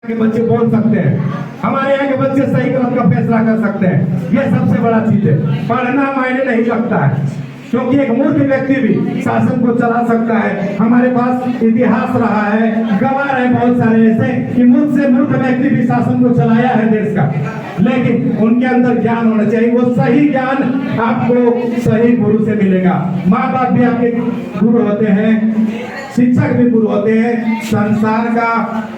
के बच्चे बोल सकते हैं, हमारे यहाँ के बच्चे सही गलत का फैसला कर सकते हैं। ये सबसे बड़ा चीज है। पढ़ना मायने नहीं रखता है, क्योंकि एक मूर्ख व्यक्ति भी शासन को चला सकता है। हमारे पास इतिहास रहा है, गवाह है बहुत सारे ऐसे कि मूर्ख से मूर्ख व्यक्ति भी शासन को चलाया है देश का, लेकिन उनके अंदर ज्ञान होना चाहिए। वो सही ज्ञान आपको सही गुरु से मिलेगा। माँ बाप भी आपके गुरु होते हैं, शिक्षक भी गुरु होते हैं। संसार का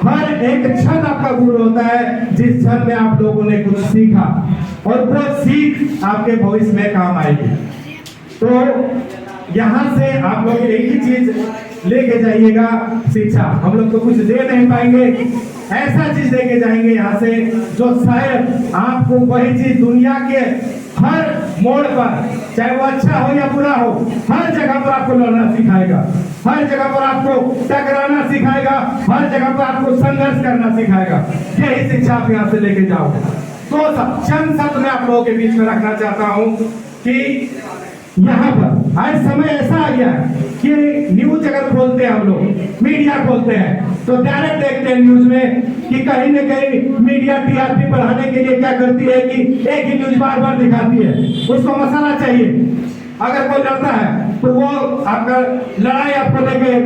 हर एक क्षण आपका गुरु होता है, जिस क्षण में आप लोगों ने कुछ सीखा, और वो सीख आपके भविष्य में काम आएगी। तो यहाँ से आप लोग एक ही चीज लेके जाइएगा, शिक्षा। हम लोग तो कुछ दे नहीं पाएंगे, ऐसा चीज लेके जाएंगे यहाँ से जो शायद आपको वही चीज दुनिया के हर मोड़ पर, चाहे वो अच्छा हो या बुरा हो, हर जगह पर आपको लड़ना सिखाएगा, हर जगह पर आपको टकराना सिखाएगा, हर जगह पर आपको संघर्ष करना सिखाएगा। यही शिक्षा आप यहाँ से लेके जाओ। तो चंद शब्द मैं आप लोगों के बीच में रखना चाहता हूँ कि यहाँ पर आज समय ऐसा आ गया है कि न्यूज अगर खोलते हैं, हम लोग मीडिया खोलते हैं, तो डायरेक्ट देखते हैं न्यूज में कि कहीं न कहीं मीडिया टीआरपी बढ़ाने के लिए क्या करती है कि एक ही न्यूज बार बार दिखाती है। उसको मसाला चाहिए। अगर कोई लड़ता है तो वो आपका लड़ाई आपको लेके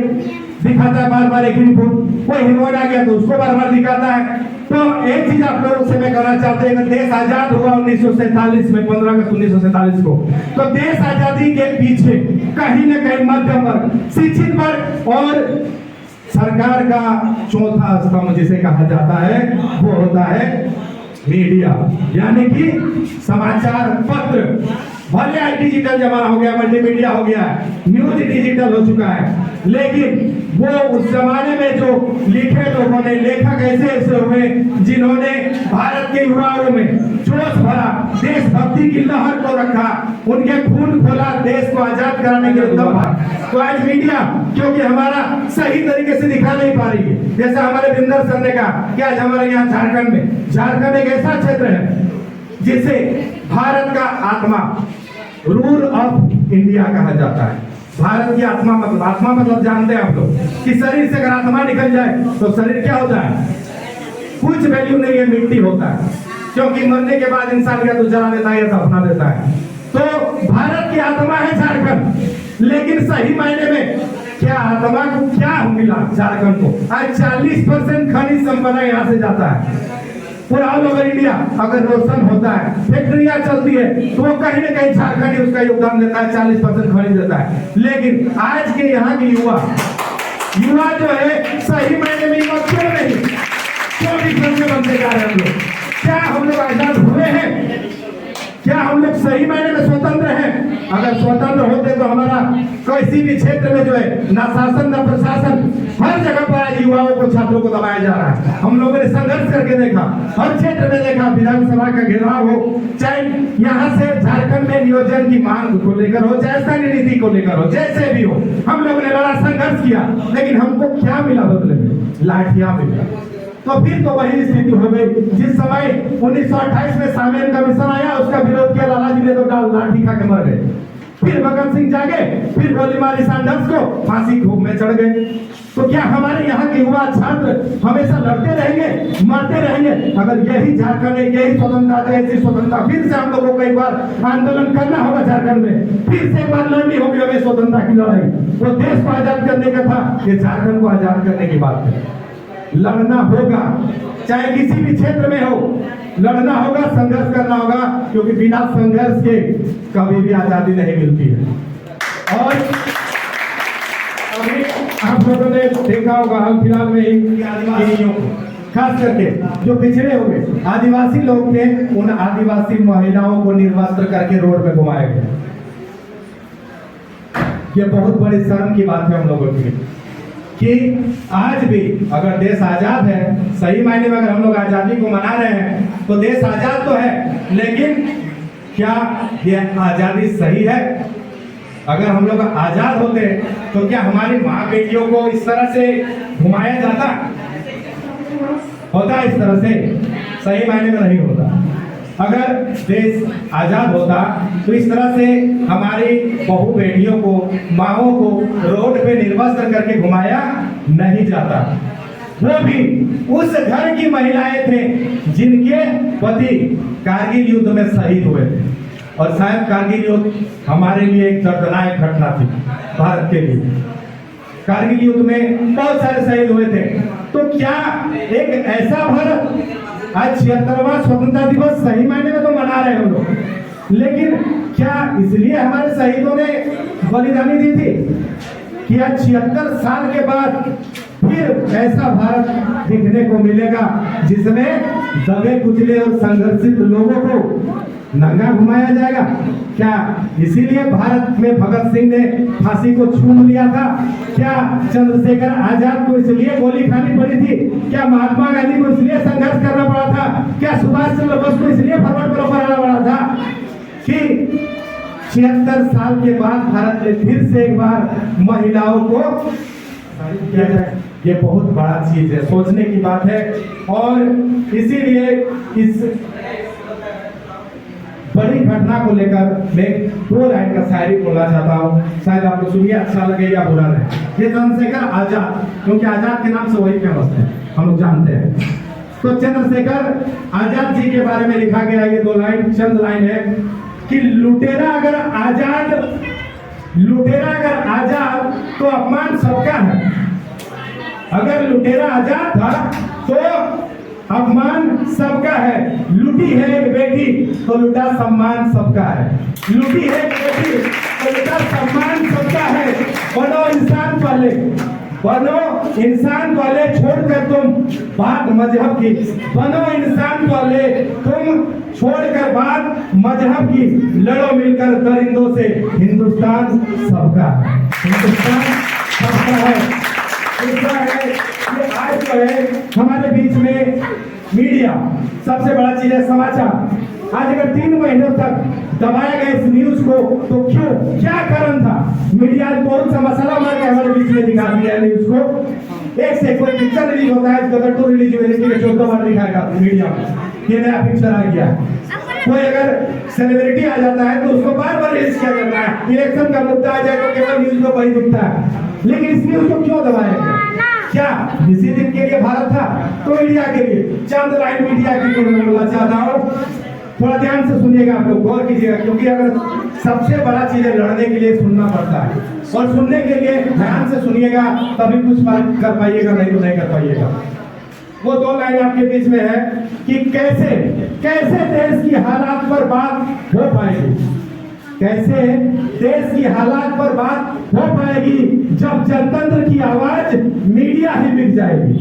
दिखाता है बार बार एक ही रिपोर्ट। कोई हीरोइन आ गया तो उसको बार बार दिखाता है। तो एक चीज आप लोगों से मैं कहना चाहते हैं, देश आजाद हुआ 1947 में, 15 अगस्त 1947 को, तो देश आजादी के पीछे कहीं न कहीं मध्यम वर्ग, शिक्षित वर्ग और सरकार का चौथा स्तंभ जिसे कहा जाता है वो होता है मीडिया, यानी कि समाचार पत्र। भले आज डिजिटल जमाना हो गया, मल्टीमीडिया हो गया, न्यूज डिजिटल हो चुका है, लेकिन वो उस जमाने में जो लिखे लोगों ने, लेखक ऐसे ऐसे हुए जिन्होंने भारत के युवाओं में जोश भरा, देशभक्ति की लहर को रखा, उनके खून खोला, देश को आजाद कराने के लिए दबा। तो आज मीडिया क्योंकि हमारा सही तरीके से दिखा नहीं पा रही है, जैसे हमारे बिंदर सर ने कहा कि आज हमारे यहाँ झारखंड एक ऐसा क्षेत्र है जिसे भारत का आत्मा, रूल ऑफ इंडिया कहा जाता है। भारत की आत्मा मतलब जानते हैं आप लोग कि शरीर से अगर आत्मा निकल जाए तो शरीर क्या होता है? कुछ वैल्यू नहीं है, मिट्टी होता है, क्योंकि मरने के बाद इंसान या तो जला देता है या दफना देता है। तो भारत की आत्मा है झारखंड, लेकिन सही मायने में क्या आत्मा को क्या मिला झारखंड को? आज 40% खनिज संपदा यहाँ से जाता है। पूरा ऑल ओवर इंडिया अगर रोशन होता है, फैक्ट्रियां चलती है, तो वो कहीं न कहीं झारखंड उसका योगदान देता है, 40% खरीद देता है। लेकिन आज के यहाँ के युवा जो है सही मायने में युवा क्यों नहीं, क्यों डिफरेंस बनते जा रहे हैं हम लोग? क्या हम लोग आजाद हुए हैं? क्या हम लोग सही मायने में स्वतंत्र हैं? अगर स्वतंत्र होते तो हमारा किसी भी क्षेत्र में जो है ना शासन ना प्रशासन, हर जगह पर आज युवाओं को, छात्रों को दबाया जा रहा है। हम लोगों ने संघर्ष करके देखा, हर क्षेत्र में देखा, विधानसभा का घेराव हो, चाहे यहाँ से झारखंड में नियोजन की मांग को लेकर हो, चाहे स्थानीय नीति को लेकर हो, जैसे भी हो, हम लोगों ने बड़ा संघर्ष किया, लेकिन हमको क्या मिला बदले में? लाठियां मिला। तो फिर तो वही स्थिति हो गई जिस समय 1928 में सामेल कमीशन आया, उसका विरोध किया, लालाजी ने तो लाठी खा के मर गए। फिर भगत सिंह जागे, फिर गोली मारी सांडर्स को, फांसी घूम में चढ़ गए। तो क्या हमारे यहाँ के युवा छात्र हमेशा लड़ते रहेंगे, मरते रहेंगे? अगर यही झारखंड है, यही स्वतंत्रता फिर से हम लोगों को एक बार आंदोलन करना होगा झारखंड में, फिर से एक बार लड़नी होगी हमें स्वतंत्रता की लड़ाई। वो देश को आजाद करने का था, ये झारखंड को आजाद करने की बात है। लड़ना होगा, चाहे किसी भी क्षेत्र में हो, लड़ना होगा, संघर्ष करना होगा, क्योंकि बिना संघर्ष के कभी भी आजादी नहीं मिलती है। और अभी आप लोगों ने देखा होगा हाल फिलहाल में ही आदिवासियों को, खास करके जो पिछड़े हुए आदिवासी लोग थे, उन आदिवासी महिलाओं को निर्वस्त्र करके रोड पे घुमाया गया। ये बहुत बड़ी शर्म की बात है हम लोगों के लिए कि आज भी अगर देश आजाद है, सही मायने में अगर हम लोग आजादी को मना रहे हैं, तो देश आजाद तो है, लेकिन क्या ये आजादी सही है? अगर हम लोग आजाद होते तो क्या हमारी माँ बेटियों को इस तरह से घुमाया जाता? होता इस तरह से? सही मायने में नहीं होता। अगर देश आजाद होता तो इस तरह से हमारी बहू बेटियों को, माओं को रोड पे निर्वस्त्र करके घुमाया नहीं जाता। वो भी उस घर की महिलाएं थे जिनके पति कारगिल युद्ध में शहीद हुए थे। और शायद कारगिल युद्ध हमारे लिए एक दर्दनाक घटना थी, भारत के लिए। कारगिल युद्ध में बहुत सारे शहीद हुए थे। तो क्या एक ऐसा भारत, आज 76वां स्वतंत्रता दिवस सही मायने में तो मना रहे हो लोग, लेकिन क्या इसलिए हमारे शहीदों ने बलिदानी दी थी कि आज 76 साल के बाद फिर ऐसा भारत देखने को मिलेगा जिसमें दबे कुचले और संघर्षित लोगों को नंगा घुमाया जाएगा? क्या इसीलिए भारत में भगत सिंह ने फांसी को चूम लिया था? क्या चंद्रशेखर आजाद को इसलिए गोली खानी पड़ी थी? क्या महात्मा गांधी को इसलिए संघर्ष करना पड़ा था? क्या सुभाष चंद्र बोस को इसलिए फरवट पर रहना पड़ा था कि 76 साल के बाद भारत में फिर से एक बार महिलाओं को किया जाए? ये बहुत बड़ा चीज है, सोचने की बात है। और इसीलिए इस बड़ी घटना को लेकर मैं 2 लाइन का शायरी बोलना चाहता हूँ, शायद आपको सुनिए, अच्छा लगे या बुरा लगे। ये चंद्रशेखर आजाद, क्योंकि आजाद के नाम से वही फेमस है, हम लोग जानते हैं। तो चंद्रशेखर आजाद जी के बारे में लिखा गया ये 2 लाइन, चंद लाइन है कि लुटेरा अगर आजाद तो अपमान सबका है। अगर लुटेरा आजाद था तो अपमान सबका है। लुटी है एक बेटी तो लुटा सम्मान सबका है। लुटी है एक बेटी तो लुटा सम्मान सबका है। बनो इंसान पहले, बनो इंसान पहले, छोड़कर तुम बात मजहब की। बनो इंसान पहले, तुम छोड़कर बात मजहब की। लड़ो मिलकर दरिंदों से, हिंदुस्तान सबका, हिंदुस्तान सबका है। दूसरा है ये आज जो है हमारे बीच में मीडिया, सबसे बड़ा चीज है समाचार। आज अगर 3 महीनों तक दबाया गया इस न्यूज को तो क्यों, क्या कारण था? मीडिया ने बहुत सा मसाला मार के हमारे बीच में दिखा दिया न्यूज को। एक से कोई पिक्चर रिलीज होता है, गदर 2 रिलीज हुई थी, 14 बार दिखाएगा मीडिया में ये नया पिक्चर आ गया। कोई अगर सेलिब्रिटी आ जाता है तो उसको बार बार रिलीज किया जाता है। इलेक्शन का मुद्दा आ जाए तो केवल न्यूज में वही दिखता है, लेकिन इस न्यूज को क्यों दबाया गया? क्या इसी दिन के लिए भारत था? तो मीडिया के लिए चंद लाइन मीडिया की बोलना चाहता हूँ, थोड़ा ध्यान से सुनिएगा, आप लोग गौर कीजिएगा, क्योंकि अगर सबसे बड़ा चीज है लड़ने के लिए सुनना पड़ता है, और सुनने के लिए ध्यान से सुनिएगा तभी कुछ बात कर पाइएगा, नहीं तो नहीं कर पाइएगा। वो 2 लाइन आपके बीच में है कि कैसे देश की हालात पर बात हो पाएगी, कैसे देश की हालात पर बात हो पाएगी जब जनतंत्र की आवाज मीडिया ही बिक जाएगी।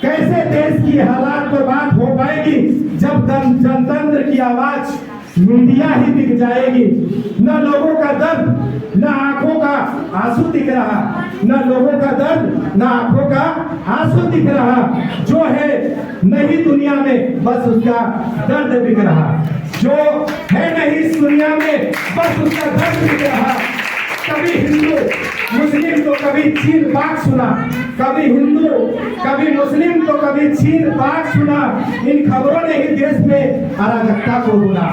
कैसे देश की हालात पर बात हो पाएगी जब जनतंत्र की आवाज मीडिया ही दिख जाएगी। न लोगों का दर्द, न आंखों का आंसू दिख रहा, न लोगों का दर्द, न आंखों का आंसू दिख रहा। जो है नहीं दुनिया में बस उसका दर्द दिख रहा, जो है नहीं इस दुनिया में बस उसका दर्द दिख रहा। कभी हिंदू मुस्लिम तो कभी चीन पाक सुना, कभी हिंदू कभी मुस्लिम तो कभी चीन पाक सुना। इन खबरों ने ही देश में अराजकता को बुना।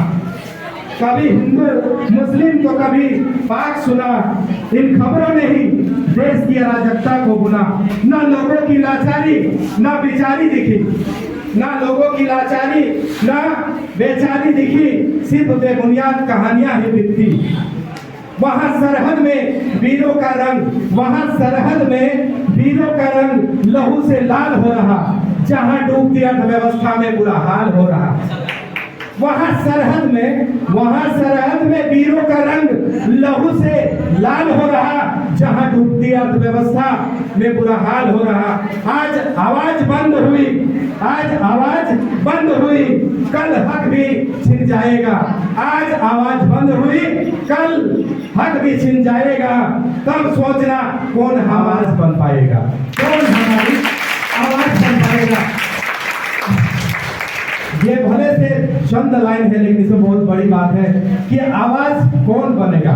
कभी हिंदू मुस्लिम तो कभी पाक सुना, इन खबरों ने ही देश की अराजकता को बुना। न लोगों की लाचारी न बेचारी दिखी, न लोगों की लाचारी न बेचारी दिखी, सिर्फ बेबुनियाद कहानियां ही दिखती। वहां सरहद में वीरों का रंग, वहां सरहद में वीरों का रंग लहू से लाल हो रहा, जहां डूबती अर्थव्यवस्था में बुरा हाल हो रहा। वहां सरहद में वीरों का रंग लहू से लाल हो रहा, जहां डूबती अर्थव्यवस्था में बुरा हाल हो रहा। आज आवाज बंद हुई, आज आवाज बंद हुई, कल हक भी छिन जाएगा। आज आवाज बंद हुई, कल हक भी छिन जाएगा। तब सोचना कौन आवाज बन पाएगा, कौन हमारी आवाज बन पाएगा। ये भले से चंद लाइन है, लेकिन इसमें बहुत बड़ी बात है कि आवाज कौन बनेगा।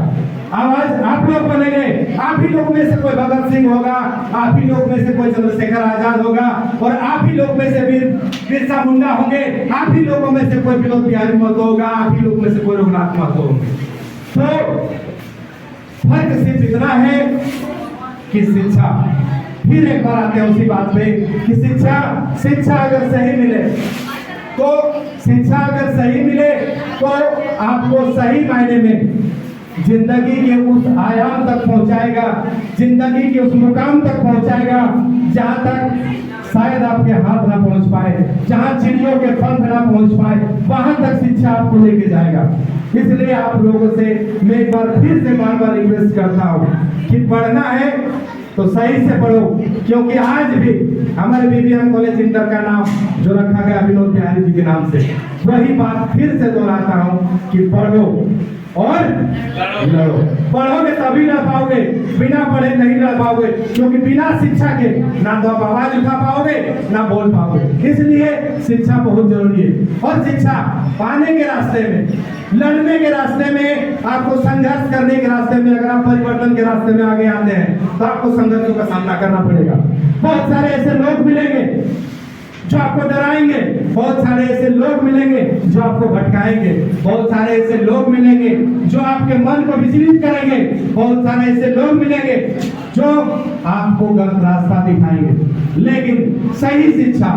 आवाज आप लोग बनेंगे। आप ही लोग में से कोई भगत सिंह होगा, आप ही लोग में से कोई चंद्रशेखर आजाद होगा, और आप ही लोग में से बिरसा मुंडा होंगे, आप ही लोगों में से कोई विनोद बिहारी महतो होगा, आप ही लोग में से कोई रघुनाथ महतो होंगे। तो फर्क सिर्फ इतना है कि शिक्षा, फिर एक बार आते हैं उसी बात पे कि शिक्षा अगर सही मिले तो आपको सही मायने में जिंदगी के उस आयाम तक पहुंचाएगा, जिंदगी के उस मुकाम तक पहुंचाएगा जहां तक शायद आपके हाथ ना पहुंच पाए, जहां चिड़ियों के पंख ना पहुंच पाए, वहां तक शिक्षा आपको लेके जाएगा। इसलिए आप लोगों से मैं एक बार फिर से बार रिक्वेस्ट करता हूं कि पढ़ना है तो सही से पढ़ो, क्योंकि आज भी हमारे बीबीएम कॉलेज इंटर का नाम जो रखा गया विनोद बिहारी जी के नाम से, वही बात फिर से दोहराता हूं कि पढ़ो और लड़ो। पढ़ोगे तभी लड़ पाओगे, बिना पढ़े नहीं लड़ पाओगे, क्योंकि बिना शिक्षा के ना तो आप आवाज उठा पाओगे ना बोल पाओगे। इसलिए शिक्षा बहुत जरूरी है। और शिक्षा पाने के रास्ते में, लड़ने के रास्ते में, आपको संघर्ष करने के रास्ते में, अगर आप परिवर्तन के रास्ते में आगे आते हैं तो आपको संघर्षों का सामना करना पड़ेगा। बहुत सारे ऐसे लोग मिलेंगे जो आपको डराएंगे, बहुत सारे ऐसे लोग मिलेंगे जो आपको भटकाएंगे, बहुत सारे ऐसे लोग मिलेंगे जो आपके मन को विचलित करेंगे, बहुत सारे ऐसे लोग मिलेंगे जो आपको गलत रास्ता दिखाएंगे। लेकिन सही शिक्षा,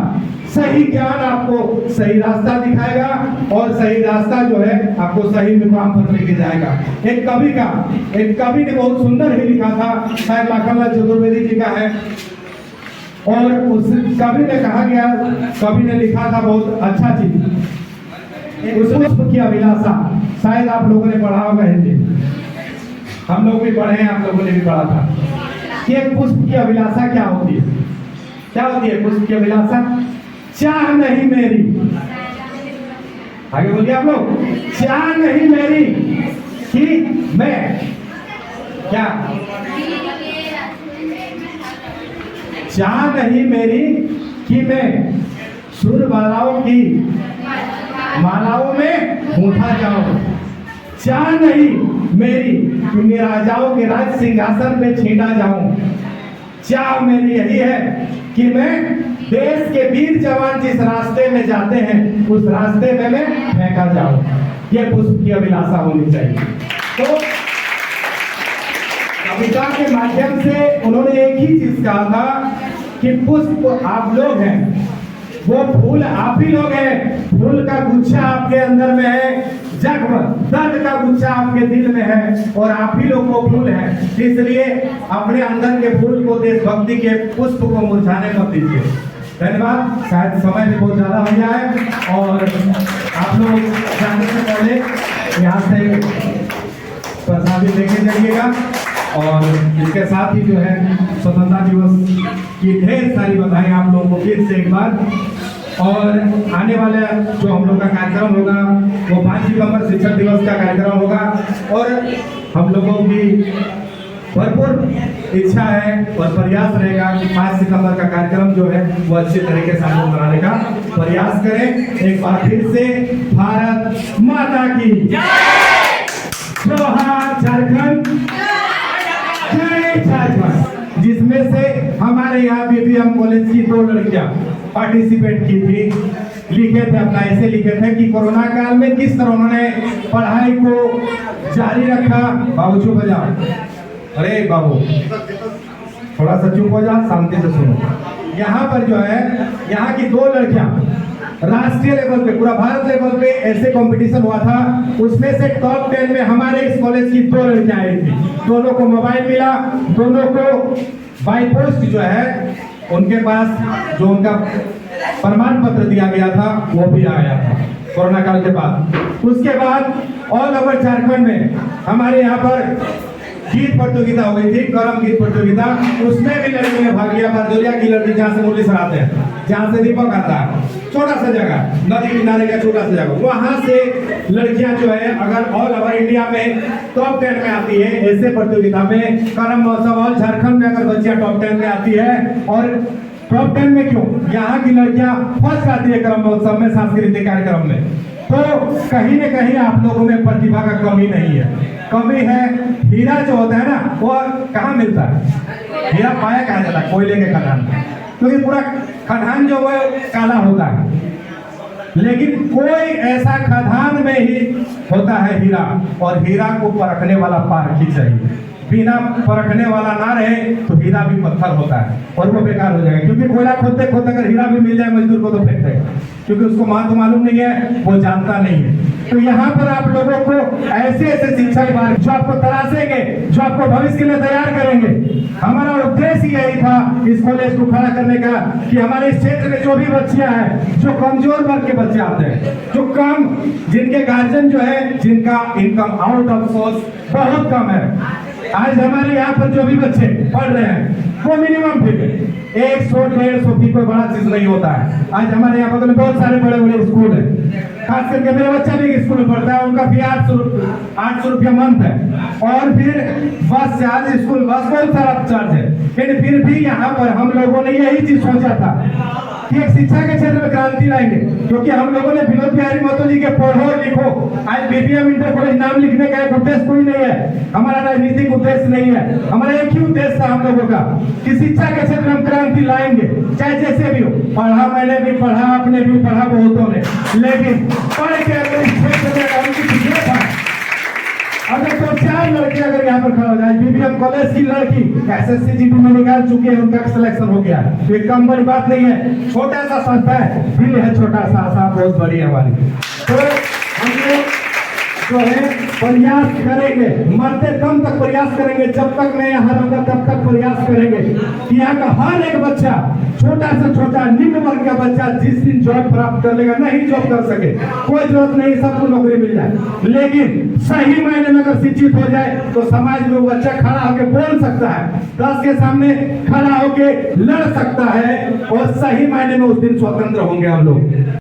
सही ज्ञान आपको सही रास्ता दिखाएगा और सही रास्ता जो है आपको सही मुकाम पर लेके जाएगा। एक कवि ने बहुत सुंदर ही लिखा था, शायद माखनलाल चतुर्वेदी जी का है, और उस कवि ने कहा गया, कवि ने लिखा था बहुत अच्छा चीज, उस पुष्प की अभिलाषा, शायद आप लोगों ने पढ़ा होगा हिंदी, हम लोग भी पढ़े हैं, आप लोगों ने भी पढ़ा था कि एक पुष्प की अभिलाषा क्या होती है। क्या होती है पुष्प की अभिलाषा? चाह नहीं मेरी, आगे बोलिए आप लोग, चाह नहीं मेरी कि मैं क्या, चाह नहीं मेरी कि मैं सुर बालाओं की मालाओं में गूंथा जाऊं, चाह नहीं मेरी कि मैं राजाओं के राज सिंहासन पे छींटा जाऊं, चाह मेरी यही है कि मैं देश के वीर जवान जिस रास्ते में जाते हैं उस रास्ते में मैं फेंका जाऊं। ये पुष्प की अभिलाषा होनी चाहिए। तो कविता के माध्यम से उन्होंने एक ही चीज कहा था कि पुष्प आप लोग हैं, वो फूल आप ही लोग हैं, फूल का गुच्छा आपके अंदर में है, जख्म दर्द का गुच्छा आपके दिल में है और आप ही लोग वो फूल हैं। इसलिए अपने अंदर के फूल को, देशभक्ति के पुष्प को मुरझाने मत दीजिए। धन्यवाद। शायद समय भी बहुत ज्यादा हो गया है और आप लोग जाने से पहले यहाँ से प्रसादी लेके जाइएगा और इसके साथ ही जो है स्वतंत्रता दिवस की ढेर सारी बधाई आप लोगों को फिर से एक बार। और आने वाले जो हम लोग का कार्यक्रम होगा वो 5 सितंबर शिक्षक दिवस का कार्यक्रम होगा और हम लोगों की भरपूर इच्छा है और प्रयास रहेगा कि 5 सितंबर का कार्यक्रम जो है वो अच्छे तरीके से हम लोग बनाने का प्रयास करें। एक बार फिर से भारत माता की जय, जोहार झारखंड, जय झारखंड। जिसमें से हमारे यहाँ बीबीएम कॉलेज की 2 लड़कियां पार्टिसिपेट की थी, लिखे थे अपना, ऐसे लिखे थे कि कोरोना काल में किस तरह उन्होंने पढ़ाई को जारी रखा। बाबू चुप हो जाओ, अरे बाबू थोड़ा सा चुप हो जाओ, शांति से सुनो। यहाँ पर जो है यहाँ की 2 लड़कियां राष्ट्रीय लेवल पे, पूरा भारत लेवल पे ऐसे कंपटीशन हुआ था, उसमें से टॉप 10 में हमारे इस कॉलेज की 2 लड़कियां आई थी। दोनों को मोबाइल मिला, दोनों को बाई पोस्ट जो है उनके पास जो उनका प्रमाण पत्र दिया गया था वो भी आया था कोरोना काल के बाद। उसके बाद ऑल ओवर झारखंड में हमारे यहाँ पर गीत प्रतियोगिता हो गई थी, करम गीत प्रतियोगिता, उसमें भी लड़कियों ने भाग लिया। बरजोलिया की लड़की जहाँ से मुरली सर आते हैं, जहाँ से दीपक आता है, छोटा सा जगह, नदी किनारे का छोटा सा जगह, वहां से लड़कियां जो है अगर ऑल ओवर इंडिया में टॉप 10 में आती है ऐसे प्रतियोगिता में, करम महोत्सव ऑल झारखंड में अगर बच्चियां टॉप 10 में आती है, और टॉप 10 में क्यों, यहाँ की लड़कियां फर्स्ट आती है करम महोत्सव में, सांस्कृतिक कार्यक्रम में, तो कहीं न कहीं आप लोगों में प्रतिभा का कमी नहीं है, कमी है। हीरा जो होता है ना वो कहाँ मिलता है, हीरा पाया कहा जाता है, कोयले के खदान में, क्योंकि पूरा खदान जो है काला होता है, लेकिन कोई ऐसा खदान में ही होता है हीरा, और हीरा को परखने वाला पारखी चाहिए। बिना परखने वाला ना रहे तो हीरा भी पत्थर होता है और वो बेकार हो जाएगा। क्योंकि कोयला खोदते खोदते अगर हीरा भी मिल जाए मजदूर को तो फेंक देगा, क्योंकि उसको तो मालूम नहीं है, वो जानता नहीं है। तो यहाँ पर आप लोगों को ऐसे ऐसे शिक्षा के बारे जो आपको तराशेंगे, जो आपको भविष्य के लिए तैयार करेंगे। हमारा उद्देश्य यही था इस कॉलेज को खड़ा करने का कि हमारे इस क्षेत्र में जो भी बच्चियां हैं, जो कमजोर वर्ग के बच्चे आते हैं, जो कम, जिनके गार्जियन जो है, जिनका इनकम आउट ऑफ सोर्स बहुत कम है, आज हमारे यहाँ पर जो भी बच्चे पढ़ रहे हैं वो मिनिमम फी है 100-150 फी, कोई बड़ा चीज नहीं होता है। आज हमारे यहाँ बगल में बहुत सारे बड़े बड़े स्कूल है, खास करके मेरा बच्चा भी स्कूल में पढ़ता है, उनका फी 800 रुपया मंथ है। और फिर बस से, आज स्कूल बस बहुत सारा चार्ज है, लेकिन फिर भी यहाँ पर हम लोगों ने यही चीज सोचा था कि एक शिक्षा के क्षेत्र में क्रांति लाएंगे। क्योंकि हम लोगों ने विनोद बिहारी महतो जी के पढ़ो लिखो, आज बीपीएम इंटर कॉलेज नाम लिखने का एक उद्देश्य कोई नहीं है, हमारा राजनीतिक उद्देश्य नहीं है, हमारा एक ही उद्देश्य था हम लोगों का कि शिक्षा के क्षेत्र में हम क्रांति लाएंगे, चाहे जैसे भी हो। पढ़ा, मैंने भी पढ़ा, आपने भी पढ़ा, बहुतों ने, लेकिन पढ़ के अगर इस क्षेत्र में था, अगर तो 4 लड़के अगर यहाँ पर खड़ा हो जाए, बीबीएम कॉलेज की लड़की एसएससी जीडी में निकाल चुकी है, उनका सिलेक्शन हो गया, ये कम बड़ी बात नहीं है। छोटा सा संस्था है, दिल है छोटा सा, आशा बहुत बड़ी है हमारी। तो हम लोग जो है प्रयास करेंगे, मरते दम तक प्रयास करेंगे, जब तक मैं यहाँ रहूंगा तब तक प्रयास करेंगे कि यहाँ का हर एक बच्चा, छोटा से छोटा निम्न वर्ग का बच्चा जिस दिन जॉब प्राप्त कर लेगा, नहीं जॉब कर सके कोई जरूरत नहीं, सबको नौकरी मिल जाए, लेकिन सही मायने में अगर शिक्षित हो जाए तो समाज में वो बच्चा खड़ा होकर बोल सकता है, 10 के सामने खड़ा होकर लड़ सकता है, और सही मायने में उस दिन स्वतंत्र होंगे हम लोग।